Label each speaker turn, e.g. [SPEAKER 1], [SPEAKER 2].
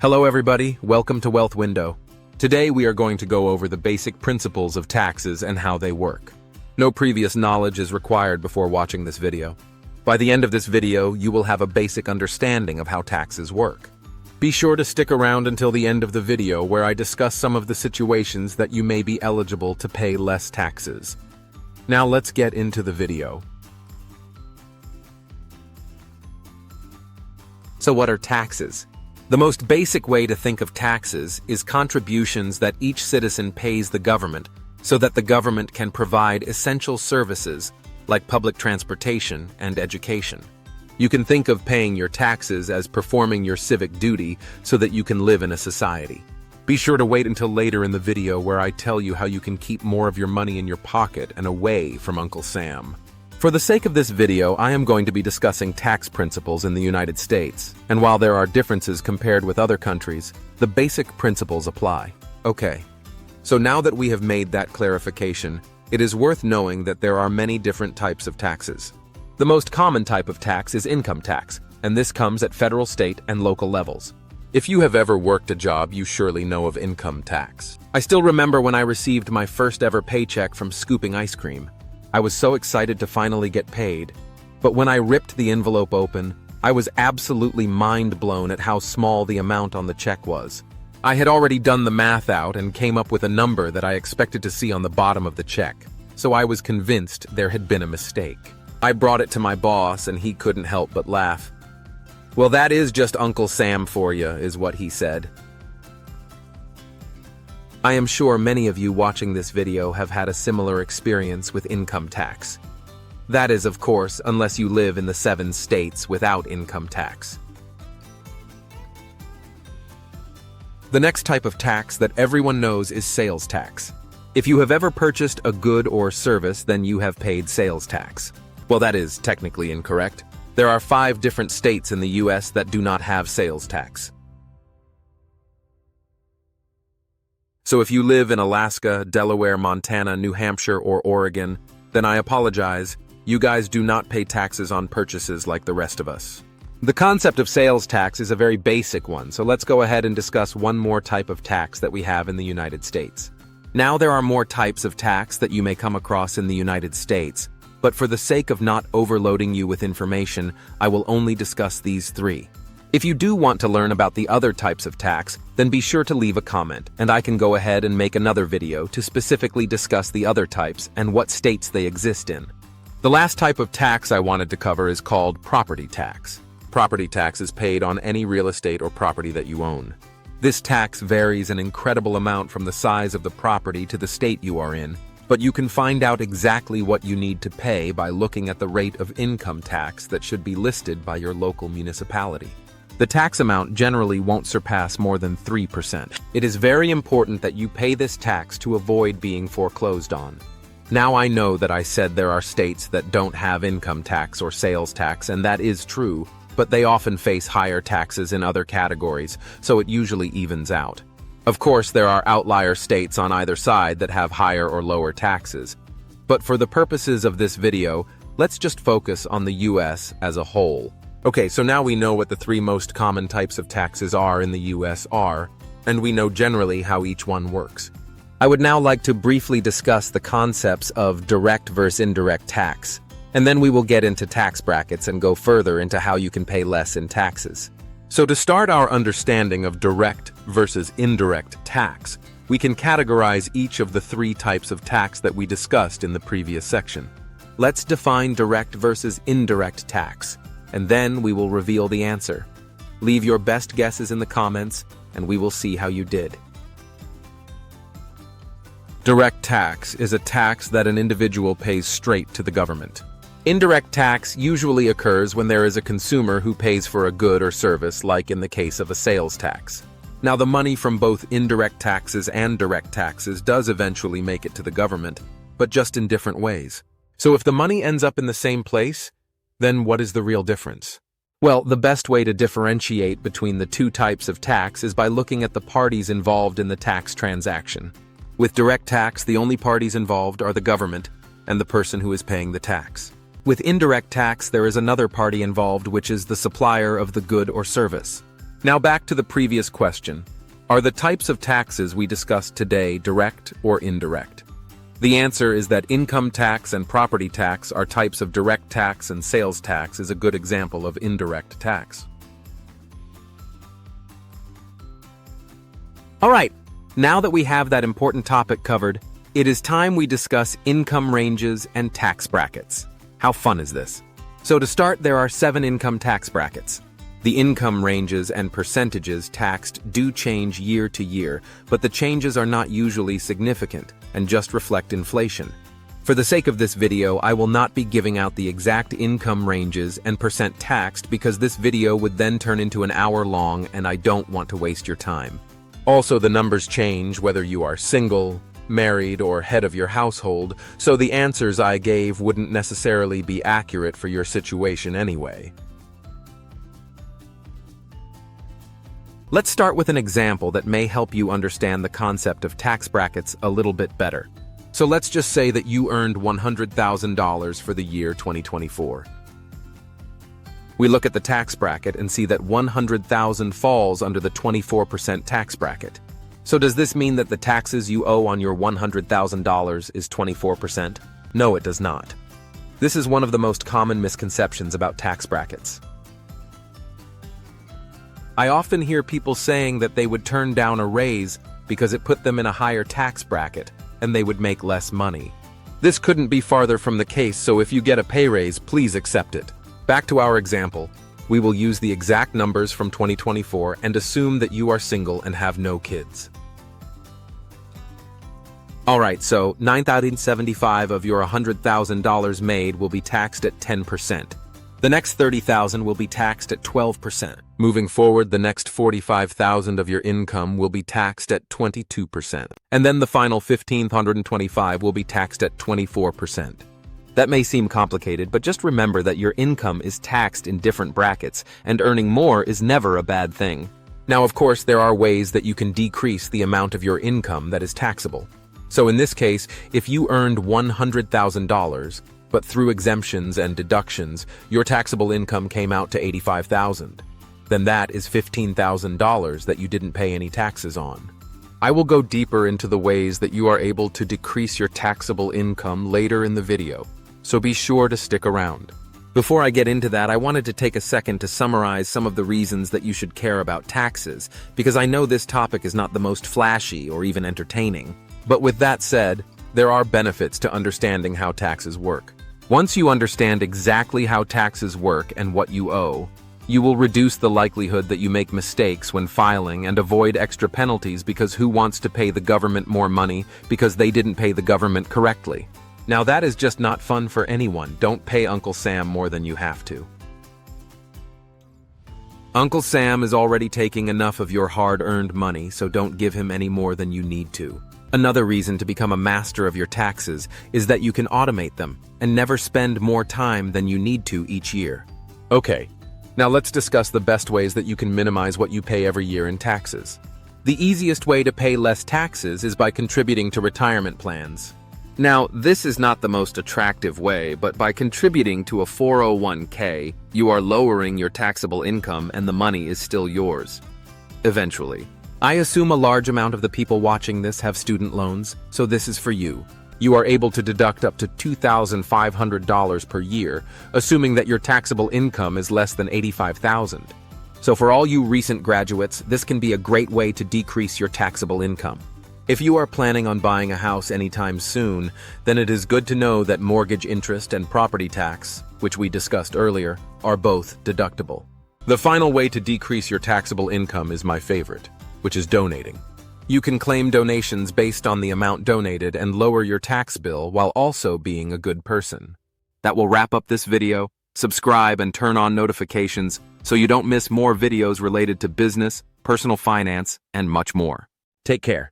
[SPEAKER 1] Hello everybody, welcome to Wealth Window. Today we are going to go over the basic principles of taxes and how they work. No previous knowledge is required before watching this video. By the end of this video, you will have a basic understanding of how taxes work. Be sure to stick around until the end of the video where I discuss some of the situations that you may be eligible to pay less taxes. Now let's get into the video. So what are taxes? The most basic way to think of taxes is contributions that each citizen pays the government so that the government can provide essential services like public transportation and education. You can think of paying your taxes as performing your civic duty so that you can live in a society. Be sure to wait until later in the video where I tell you how you can keep more of your money in your pocket and away from Uncle Sam. For the sake of this video, I am going to be discussing tax principles in the United States, and while there are differences compared with other countries, the basic principles apply. Okay, so now that we have made that clarification, it is worth knowing that there are many different types of taxes. The most common type of tax is income tax, and this comes at federal, state, and local levels. If you have ever worked a job, you surely know of income tax. I still remember when I received my first ever paycheck from scooping ice cream. I was so excited to finally get paid, but when I ripped the envelope open, I was absolutely mind-blown at how small the amount on the check was. I had already done the math out and came up with a number that I expected to see on the bottom of the check, so I was convinced there had been a mistake. I brought it to my boss and he couldn't help but laugh. "Well, that is just Uncle Sam for you," is what he said. I am sure many of you watching this video have had a similar experience with income tax. That is, of course, unless you live in the 7 states without income tax. The next type of tax that everyone knows is sales tax. If you have ever purchased a good or service, then you have paid sales tax. Well, that is technically incorrect. There are 5 different states in the US that do not have sales tax. So if you live in Alaska, Delaware, Montana, New Hampshire, or Oregon, then I apologize, you guys do not pay taxes on purchases like the rest of us. The concept of sales tax is a very basic one, so let's go ahead and discuss one more type of tax that we have in the United States. Now there are more types of tax that you may come across in the United States, but for the sake of not overloading you with information, I will only discuss these 3. If you do want to learn about the other types of tax, then be sure to leave a comment, and I can go ahead and make another video to specifically discuss the other types and what states they exist in. The last type of tax I wanted to cover is called property tax. Property tax is paid on any real estate or property that you own. This tax varies an incredible amount from the size of the property to the state you are in, but you can find out exactly what you need to pay by looking at the rate of income tax that should be listed by your local municipality. The tax amount generally won't surpass more than 3%. It is very important that you pay this tax to avoid being foreclosed on. Now I know that I said there are states that don't have income tax or sales tax, and that is true, but they often face higher taxes in other categories, so it usually evens out. Of course, there are outlier states on either side that have higher or lower taxes. But for the purposes of this video, let's just focus on the US as a whole. Okay, so now we know what the 3 most common types of taxes are in the US are, and we know generally how each one works. I would now like to briefly discuss the concepts of direct versus indirect tax, and then we will get into tax brackets and go further into how you can pay less in taxes. So to start our understanding of direct versus indirect tax, we can categorize each of the 3 types of tax that we discussed in the previous section. Let's define direct versus indirect tax, and then we will reveal the answer. Leave your best guesses in the comments, and we will see how you did. Direct tax is a tax that an individual pays straight to the government. Indirect tax usually occurs when there is a consumer who pays for a good or service, like in the case of a sales tax. Now, the money from both indirect taxes and direct taxes does eventually make it to the government, but just in different ways. So if the money ends up in the same place, then what is the real difference? Well, the best way to differentiate between the 2 types of tax is by looking at the parties involved in the tax transaction. With direct tax, the only parties involved are the government and the person who is paying the tax. With indirect tax, there is another party involved, which is the supplier of the good or service. Now back to the previous question. Are the types of taxes we discussed today direct or indirect? The answer is that income tax and property tax are types of direct tax, and sales tax is a good example of indirect tax. All right, now that we have that important topic covered, it is time we discuss income ranges and tax brackets. How fun is this? So to start, there are 7 income tax brackets. The income ranges and percentages taxed do change year to year, but the changes are not usually significant and just reflect inflation. For the sake of this video, I will not be giving out the exact income ranges and percent taxed because this video would then turn into an hour long and I don't want to waste your time. Also, the numbers change whether you are single, married, or head of your household, so the answers I gave wouldn't necessarily be accurate for your situation anyway. Let's start with an example that may help you understand the concept of tax brackets a little bit better. So let's just say that you earned $100,000 for the year 2024. We look at the tax bracket and see that $100,000 falls under the 24% tax bracket. So does this mean that the taxes you owe on your $100,000 is 24%? No, it does not. This is one of the most common misconceptions about tax brackets. I often hear people saying that they would turn down a raise because it put them in a higher tax bracket and they would make less money. This couldn't be farther from the case, so if you get a pay raise, please accept it. Back to our example, we will use the exact numbers from 2024 and assume that you are single and have no kids. Alright, so $9,075 of your $100,000 made will be taxed at 10%. The next $30,000 will be taxed at 12%. Moving forward, the next $45,000 of your income will be taxed at 22%. And then the final $1,525 will be taxed at 24%. That may seem complicated, but just remember that your income is taxed in different brackets, and earning more is never a bad thing. Now, of course, there are ways that you can decrease the amount of your income that is taxable. So in this case, if you earned $100,000, but through exemptions and deductions, your taxable income came out to $85,000. Then that is $15,000 that you didn't pay any taxes on. I will go deeper into the ways that you are able to decrease your taxable income later in the video, so be sure to stick around. Before I get into that, I wanted to take a second to summarize some of the reasons that you should care about taxes, because I know this topic is not the most flashy or even entertaining. But with that said, there are benefits to understanding how taxes work. Once you understand exactly how taxes work and what you owe, you will reduce the likelihood that you make mistakes when filing and avoid extra penalties, because who wants to pay the government more money because they didn't pay the government correctly? Now that is just not fun for anyone. Don't pay Uncle Sam more than you have to. Uncle Sam is already taking enough of your hard-earned money, so don't give him any more than you need to. Another reason to become a master of your taxes is that you can automate them and never spend more time than you need to each year. Okay, now let's discuss the best ways that you can minimize what you pay every year in taxes. The easiest way to pay less taxes is by contributing to retirement plans. Now, this is not the most attractive way, but by contributing to a 401k, you are lowering your taxable income and the money is still yours. Eventually. I assume a large amount of the people watching this have student loans, so this is for you. You are able to deduct up to $2,500 per year, assuming that your taxable income is less than $85,000. So for all you recent graduates, this can be a great way to decrease your taxable income. If you are planning on buying a house anytime soon, then it is good to know that mortgage interest and property tax, which we discussed earlier, are both deductible. The final way to decrease your taxable income is my favorite, which is donating. You can claim donations based on the amount donated and lower your tax bill while also being a good person. That will wrap up this video. Subscribe and turn on notifications so you don't miss more videos related to business, personal finance, and much more. Take care.